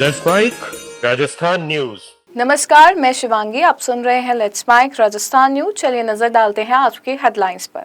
Let's mic Rajasthan news. नमस्कार, मैं शिवांगी। आप सुन रहे हैं लेट्स माइक राजस्थान न्यूज। चलिए नजर डालते हैं आज की हेडलाइंस पर।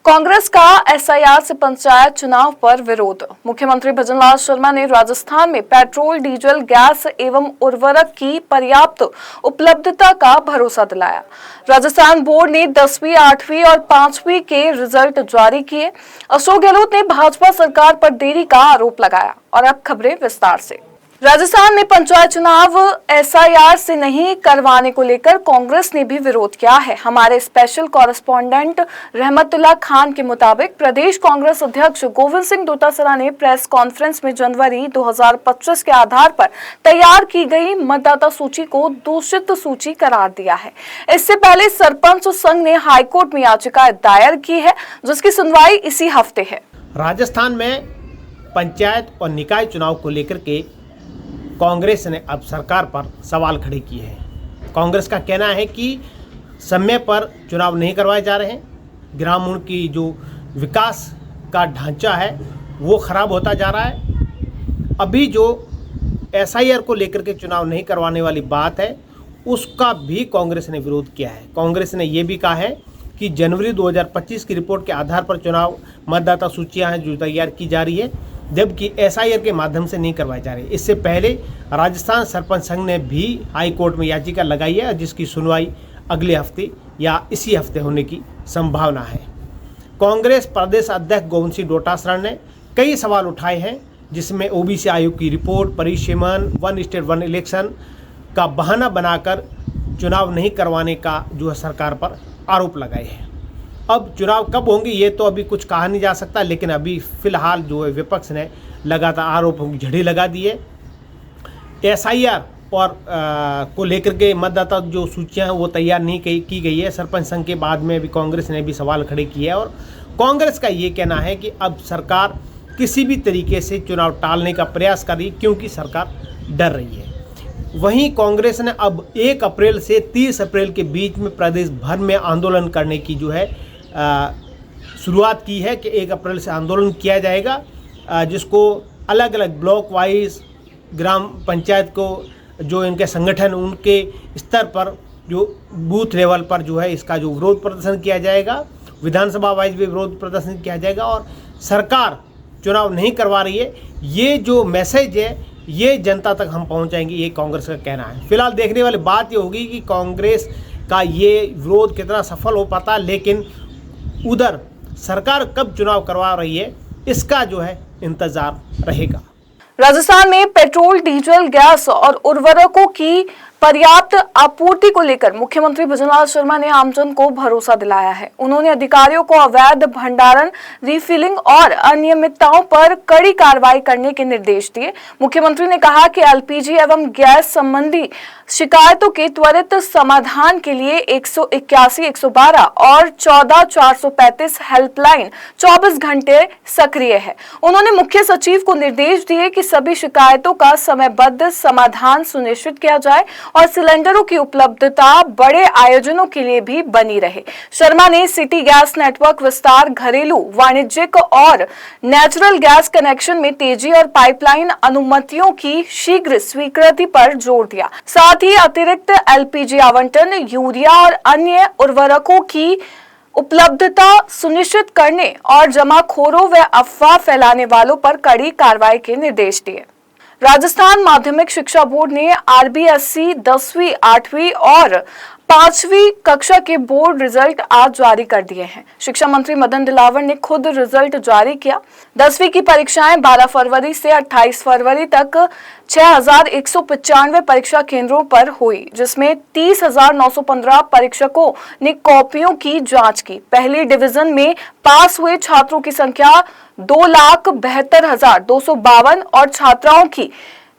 कांग्रेस का एसआईआर से पंचायत चुनाव पर विरोध। मुख्यमंत्री भजनलाल शर्मा ने राजस्थान में पेट्रोल, डीजल, गैस एवं उर्वरक की पर्याप्त उपलब्धता का भरोसा दिलाया। राजस्थान बोर्ड ने 10वीं, 8वीं और 5वीं के रिजल्ट जारी किए। अशोक गहलोत ने भाजपा सरकार पर देरी का आरोप लगाया। और अब खबरें विस्तार से। राजस्थान में पंचायत चुनाव एसआईआर से नहीं करवाने को लेकर कांग्रेस ने भी विरोध किया है। हमारे स्पेशल कॉरेस्पॉन्डेंट रहमतुल्लाह खान के मुताबिक प्रदेश कांग्रेस अध्यक्ष गोविंद सिंह डोटासरा ने प्रेस कॉन्फ्रेंस में जनवरी 2025 के आधार पर तैयार की गई मतदाता सूची को दूषित सूची करार दिया है। इससे पहले सरपंच संघ ने हाईकोर्ट में याचिका दायर की है, जिसकी सुनवाई इसी हफ्ते है। राजस्थान में पंचायत और निकाय चुनाव को लेकर के कांग्रेस ने अब सरकार पर सवाल खड़े किए हैं। कांग्रेस का कहना है कि समय पर चुनाव नहीं करवाए जा रहे हैं। ग्रामीण की जो विकास का ढांचा है वो खराब होता जा रहा है। अभी जो एसआईआर को लेकर के चुनाव नहीं करवाने वाली बात है उसका भी कांग्रेस ने विरोध किया है। कांग्रेस ने ये भी कहा है कि जनवरी 2025 की रिपोर्ट के आधार पर चुनाव मतदाता सूचियां हैं जो तैयार की जा रही है, जबकि एसआईआर के माध्यम से नहीं करवाई जा रही। इससे पहले राजस्थान सरपंच संघ ने भी हाई कोर्ट में याचिका लगाई है, जिसकी सुनवाई अगले हफ्ते या इसी हफ्ते होने की संभावना है। कांग्रेस प्रदेश अध्यक्ष गोविंद सिंह डोटासरा ने कई सवाल उठाए हैं, जिसमें ओबीसी आयोग की रिपोर्ट, परिसीमन, वन स्टेट वन इलेक्शन का बहाना बनाकर चुनाव नहीं करवाने का जो है सरकार पर आरोप लगाए हैं। अब चुनाव कब होंगे ये तो अभी कुछ कहा नहीं जा सकता, लेकिन अभी फिलहाल जो है विपक्ष ने लगातार आरोपों की झड़ी लगा दी है। एसआईआर और को लेकर के मतदाता जो सूचियां हैं वो तैयार नहीं की गई है। सरपंच संघ के बाद में भी कांग्रेस ने भी सवाल खड़े किए हैं और कांग्रेस का ये कहना है कि अब सरकार किसी भी तरीके से चुनाव टालने का प्रयास कर रही है, क्योंकि सरकार डर रही है। वहीं कांग्रेस ने अब 1 अप्रैल से 30 अप्रैल के बीच में प्रदेश भर में आंदोलन करने की जो है शुरुआत की है कि 1 अप्रैल से आंदोलन किया जाएगा, जिसको अलग अलग ब्लॉक वाइज ग्राम पंचायत को जो इनके संगठन उनके स्तर पर जो बूथ लेवल पर जो है इसका जो विरोध प्रदर्शन किया जाएगा। विधानसभा वाइज भी विरोध प्रदर्शन किया जाएगा और सरकार चुनाव नहीं करवा रही है, ये जो मैसेज है ये जनता तक हम पहुंचाएंगे, ये कांग्रेस का कहना है। फिलहाल देखने वाली बात ये होगी कि कांग्रेस का ये विरोध कितना सफल हो पाता, लेकिन उधर सरकार कब चुनाव करवा रही है इसका जो है इंतजार रहेगा। राजस्थान में पेट्रोल, डीजल, गैस और उर्वरकों की पर्याप्त आपूर्ति को लेकर मुख्यमंत्री भजनलाल शर्मा ने आमजन को भरोसा दिलाया है। उन्होंने अधिकारियों को अवैध भंडारण, रिफिलिंग और अनियमितताओं पर कड़ी कार्रवाई करने के निर्देश दिए। मुख्यमंत्री ने कहा कि एलपीजी एवं गैस संबंधी शिकायतों के त्वरित समाधान के लिए 181, 112 और 14 435 हेल्पलाइन 24 घंटे सक्रिय है। उन्होंने मुख्य सचिव को निर्देश दिए कि सभी शिकायतों का समयबद्ध समाधान सुनिश्चित किया जाए और सिलेंडरों की उपलब्धता बड़े आयोजनों के लिए भी बनी रहे। शर्मा ने सिटी गैस नेटवर्क विस्तार, घरेलू, वाणिज्यिक और नेचुरल गैस कनेक्शन में तेजी और पाइपलाइन अनुमतियों की शीघ्र स्वीकृति पर जोर दिया। साथ ही अतिरिक्त एलपीजी आवंटन, यूरिया और अन्य उर्वरकों की उपलब्धता सुनिश्चित करने और जमाखोरों व अफवाह फैलाने वालों पर कड़ी कार्रवाई के निर्देश दिए। राजस्थान माध्यमिक शिक्षा बोर्ड ने आरबीएसई 10वीं, 8वीं और 5वीं कक्षा के बोर्ड रिजल्ट आज जारी कर दिए हैं। शिक्षा मंत्री मदन दिलावर ने खुद रिजल्ट जारी किया। 10वीं की परीक्षाएं 12 फरवरी से 28 फरवरी तक 6195 परीक्षा केंद्रों पर हुई, जिसमें 30,915 परीक्षकों ने कॉपियों की जांच की। पहली डिवीजन में पास हुए छात्रों की संख्या 2,72,252 और छात्राओं की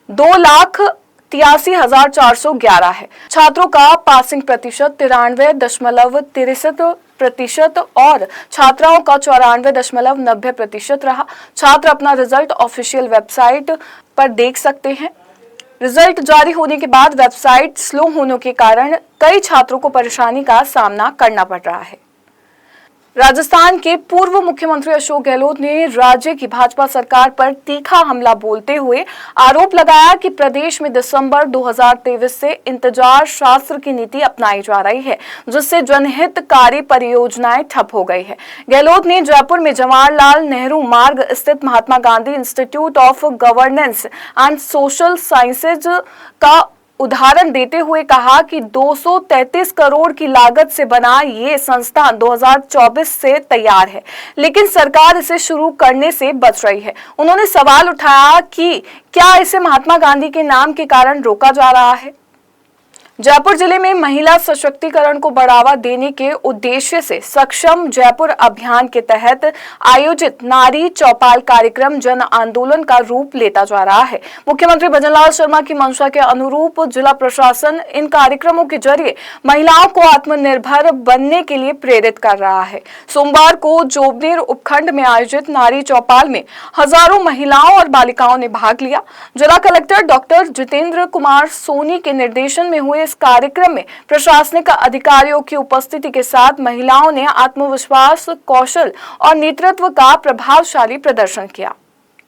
2,83,411 है। छात्रों का पासिंग प्रतिशत 93.63% और छात्राओं का 94.90% रहा। छात्र अपना रिजल्ट ऑफिशियल वेबसाइट पर देख सकते हैं। रिजल्ट जारी होने के बाद वेबसाइट स्लो होने के कारण कई छात्रों को परेशानी का सामना करना पड़ रहा है। राजस्थान के पूर्व मुख्यमंत्री अशोक गहलोत ने राज्य की भाजपा सरकार पर तीखा हमला बोलते हुए आरोप लगाया कि प्रदेश में दिसंबर 2023 से इंतजार शास्त्र की नीति अपनाई जा रही है, जिससे जनहितकारी परियोजनाएं ठप हो गई है। गहलोत ने जयपुर में जवाहरलाल नेहरू मार्ग स्थित Mahatma Gandhi institute of governance and social sciences का उदाहरण देते हुए कहा कि 233 करोड़ की लागत से बना ये संस्थान 2024 से तैयार है, लेकिन सरकार इसे शुरू करने से बच रही है। उन्होंने सवाल उठाया कि क्या इसे महात्मा गांधी के नाम के कारण रोका जा रहा है। जयपुर जिले में महिला सशक्तिकरण को बढ़ावा देने के उद्देश्य से सक्षम जयपुर अभियान के तहत आयोजित नारी चौपाल कार्यक्रम जन आंदोलन का रूप लेता जा रहा है। मुख्यमंत्री भजनलाल शर्मा की मंशा के अनुरूप जिला प्रशासन इन कार्यक्रमों के जरिए महिलाओं को आत्मनिर्भर बनने के लिए प्रेरित कर रहा है। सोमवार को जोबनेर उपखंड में आयोजित नारी चौपाल में हजारों महिलाओं और बालिकाओं ने भाग लिया। जिला कलेक्टर डॉक्टर जितेंद्र कुमार सोनी के निर्देशन में हुए इस कार्यक्रम में प्रशासनिक अधिकारियों की उपस्थिति के साथ महिलाओं ने आत्मविश्वास, कौशल और नेतृत्व का प्रभावशाली प्रदर्शन किया।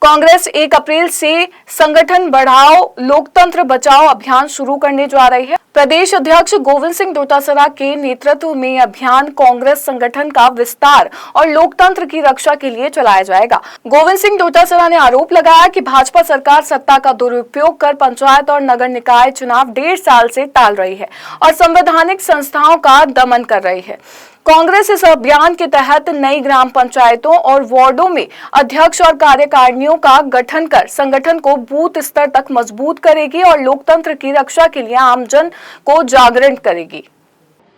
कांग्रेस 1 अप्रैल से संगठन बढ़ाओ लोकतंत्र बचाओ अभियान शुरू करने जा रही है। प्रदेश अध्यक्ष गोविंद सिंह डोटासरा के नेतृत्व में अभियान कांग्रेस संगठन का विस्तार और लोकतंत्र की रक्षा के लिए चलाया जाएगा। गोविंद सिंह डोटासरा ने आरोप लगाया कि भाजपा सरकार सत्ता का दुरुपयोग कर पंचायत और नगर निकाय चुनाव 1.5 साल से टाल रही है और संवैधानिक संस्थाओं का दमन कर रही है। कांग्रेस इस अभियान के तहत नई ग्राम पंचायतों और वार्डों में अध्यक्ष और कार्यकारिणियों का गठन कर संगठन को बूथ स्तर तक मजबूत करेगी और लोकतंत्र की रक्षा के लिए आमजन को जागरण करेगी।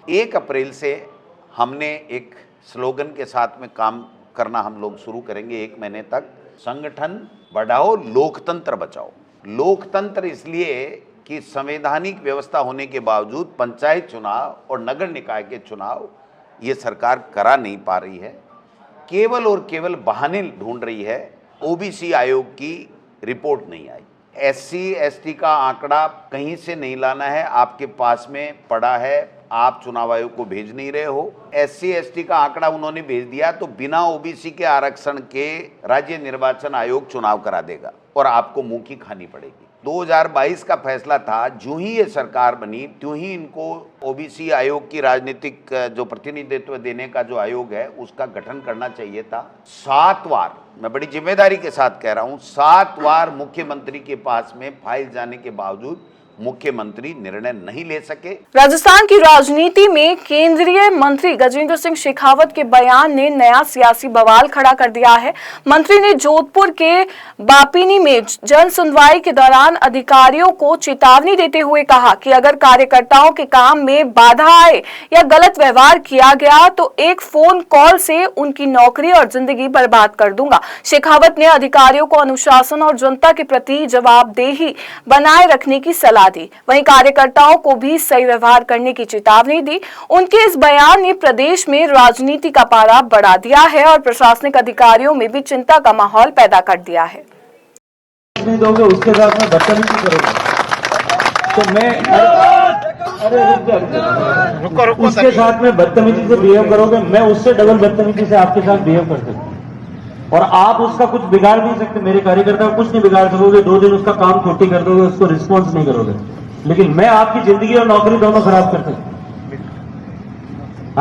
1 अप्रैल से हमने एक स्लोगन के साथ में काम करना हम लोग शुरू करेंगे 1 महीने तक। संगठन बढ़ाओ लोकतंत्र बचाओ। लोकतंत्र इसलिए कि संवैधानिक व्यवस्था होने के बावजूद पंचायत चुनाव और नगर निकाय के चुनाव ये सरकार करा नहीं पा रही है, केवल और केवल बहाने ढूंढ रही है। ओबीसी आयोग की रिपोर्ट नहीं आई, SC ST का आंकड़ा कहीं से नहीं लाना है, आपके पास में पड़ा है, आप चुनाव आयोग को भेज नहीं रहे हो। SC ST का आंकड़ा उन्होंने भेज दिया तो बिना ओबीसी के आरक्षण के राज्य निर्वाचन आयोग चुनाव करा देगा और आपको मुंह की खानी पड़ेगी। 2022 का फैसला था, जो ही ये सरकार बनी त्यों ही इनको ओबीसी आयोग की राजनीतिक जो प्रतिनिधित्व देने का जो आयोग है उसका गठन करना चाहिए था। 7 बार, मैं बड़ी जिम्मेदारी के साथ कह रहा हूं, 7 बार मुख्यमंत्री के पास में फाइल जाने के बावजूद मुख्यमंत्री निर्णय नहीं ले सके। राजस्थान की राजनीति में केंद्रीय मंत्री गजेंद्र सिंह शेखावत के बयान ने नया सियासी बवाल खड़ा कर दिया है। मंत्री ने जोधपुर के बापिनी में जन सुनवाई के दौरान अधिकारियों को चेतावनी देते हुए कहा कि अगर कार्यकर्ताओं के काम में बाधा आए या गलत व्यवहार किया गया तो एक फोन कॉल से उनकी नौकरी और जिंदगी बर्बाद कर दूंगा। शेखावत ने अधिकारियों को अनुशासन और जनता के प्रति जवाबदेही बनाए रखने की सलाह दी। वहीं कार्यकर्ताओं को भी सही व्यवहार करने की चेतावनी दी। उनके इस बयान ने प्रदेश में राजनीति का पारा बढ़ा दिया है और प्रशासनिक अधिकारियों में भी चिंता का माहौल पैदा कर दिया है। नहीं दोगे उसके साथ में बदतमीजी करोगे तो मैं रुको उसके साथ में बदतमीजी से बिहेव करोगे, मैं उससे डबल बदतमीजी से आपके साथ बिहेव कर सकता हूं और आप उसका कुछ बिगाड़ नहीं सकते। मेरे कार्यकर्ता कुछ नहीं बिगाड़ सकोगे, 2 दिन उसका काम छुट्टी कर दोगे, उसको रिस्पॉन्स नहीं करोगे, लेकिन मैं आपकी जिंदगी और नौकरी दोनों खराब कर सकता।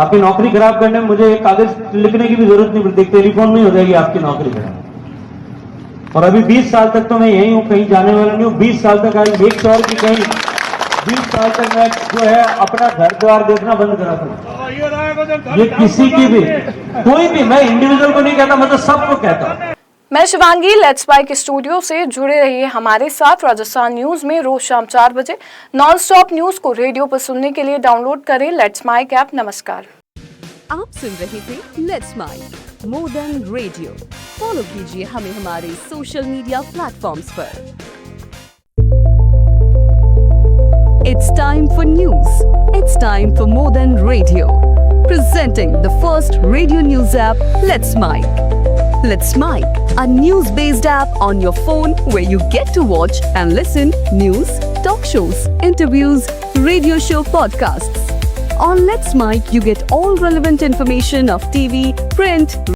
आपकी नौकरी खराब करने में मुझे एक कागज लिखने की भी जरूरत नहीं पड़ती, टेलीफोन में हो जाएगी आपकी नौकरी खराब। और अभी 20 साल तक तो मैं यही हूं, कहीं जाने वाला नहीं हूं। 20 साल तक आज एक शहर की कहीं 20 साल तक मैं जो है अपना घर द्वार देखना बंद करा था। ये किसी की भी, कोई भी, मैं इंडिविजुअल को नहीं कहता, मतलब सबको कहता हूं। मैं शिवांगी लेट्स बाय के स्टूडियो से जुड़े रहिए हमारे साथ। राजस्थान न्यूज में रोज शाम 4 बजे नॉन स्टॉप न्यूज को रेडियो पर सुनने के लिए डाउनलोड करें लेट्स माइक ऐप। नमस्कार। आप सुन रहे थे let's mike more than radio. Follow कीजिए हमें हमारे सोशल मीडिया प्लेटफॉर्म्स पर। It's time for news. It's time for more than radio. Presenting the first radio news app, Let's Mic. Let's Mic, a news-based app on your phone where you get to watch and listen news, talk shows, interviews, radio show podcasts. On Let's Mic, you get all relevant information of TV, print,